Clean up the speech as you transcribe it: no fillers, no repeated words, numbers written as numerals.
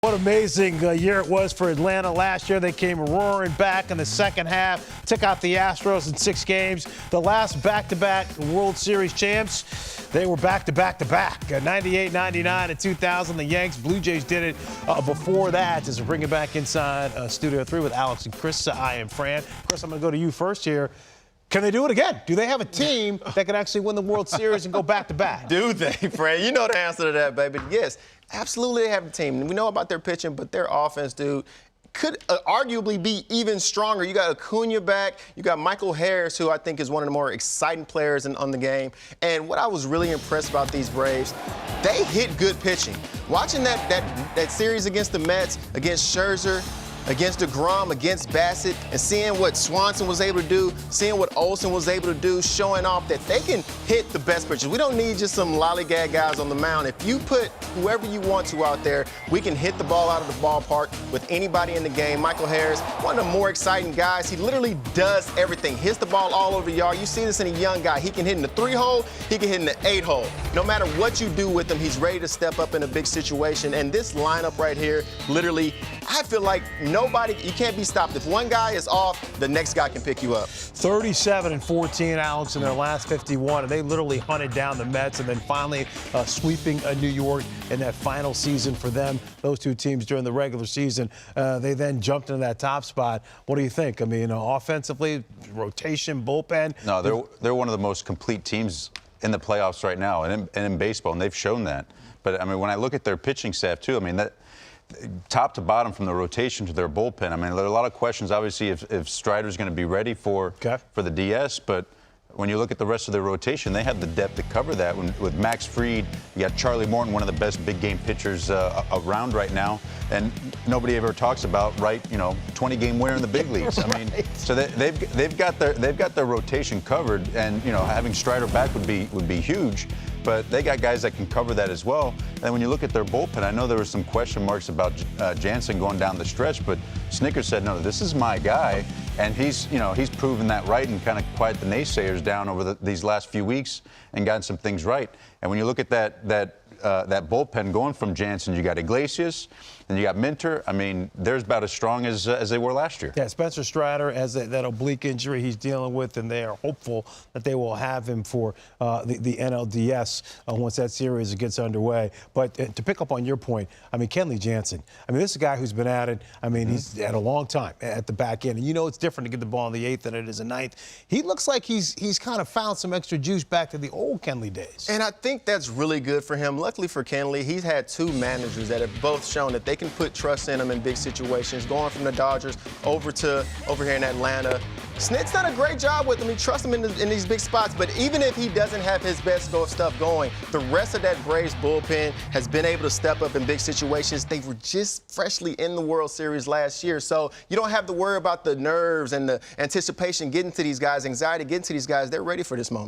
What an amazing year it was for Atlanta last year. They came roaring back in the second half, took out the Astros in 6 games. The last back-to-back World Series champs, they were back-to-back-to-back. 98, 99, and 2000. The Yanks, Blue Jays did it before that. As we bring it back inside Studio 3 with Alex and Chris. I am Fran. Chris, I'm going to go to you first here. Can they do it again? Do they have a team that can actually win the World Series and go back-to-back? Do they, Fran? You know the answer to that, baby. Yes, absolutely they have a team. We know about their pitching, but their offense, dude, could arguably be even stronger. You got Acuna back. You got Michael Harris, who I think is one of the more exciting players on the game. And what I was really impressed about these Braves, they hit good pitching. Watching that series against the Mets, against Scherzer, against DeGrom, against Bassett, and seeing what Swanson was able to do, seeing what Olsen was able to do, showing off that they can hit the best pitchers. We don't need just some lollygag guys on the mound. If you put whoever you want to out there, we can hit the ball out of the ballpark with anybody in the game. Michael Harris, one of the more exciting guys. He literally does everything. Hits the ball all over the yard. You see this in a young guy. He can hit in the 3-hole. He can hit in the 8-hole. No matter what you do with him, he's ready to step up in a big situation. And this lineup right here, literally, I feel like nobody, you can't be stopped. If one guy is off, the next guy can pick you up. 37-14, Alex, in their last 51. And they literally hunted down the Mets and then finally sweeping New York in that final season for them. Those two teams during the regular season, they then jumped into that top spot. What do you think? I mean, offensively, rotation, bullpen. No, they're one of the most complete teams in the playoffs right now and in baseball, and they've shown that. But, I mean, when I look at their pitching staff, too, I mean, that top to bottom from the rotation to their bullpen. I mean, there are a lot of questions, obviously, if Strider's going to be ready for the DS, but when you look at the rest of their rotation, they have the depth to cover that. With Max Fried, you got Charlie Morton, one of the best big game pitchers around right now, and nobody ever talks about 20-game winner in the big leagues. I mean, so they've got their rotation covered, and having Strider back would be huge. But they got guys that can cover that as well. And when you look at their bullpen, I know there were some question marks about Jansen going down the stretch, but Snickers said, no, this is my guy. And he's proven that right and kind of quieted the naysayers down over these last few weeks and gotten some things right. And when you look at that bullpen going from Jansen, you got Iglesias, and you got Minter. I mean, they're about as strong as they were last year. Yeah, Spencer Strider has that oblique injury he's dealing with, and they are hopeful that they will have him for the NLDS once that series gets underway. But to pick up on your point, I mean, Kenley Jansen, I mean, this is a guy who's been at it. I mean, he's had a long time at the back end. And it's different to get the ball in the 8th than it is in 9th. He looks like he's kind of found some extra juice back to the old Kenley days. And I think that's really good for him. Luckily for Kenley, he's had 2 managers that have both shown that they can put trust in him in big situations, going from the Dodgers over here in Atlanta. Snit's done a great job with him. He trusts him in these big spots. But even if he doesn't have his best stuff going, the rest of that Braves bullpen has been able to step up in big situations. They were just freshly in the World Series last year. So you don't have to worry about the nerves and the anticipation getting to these guys, anxiety getting to these guys. They're ready for this moment.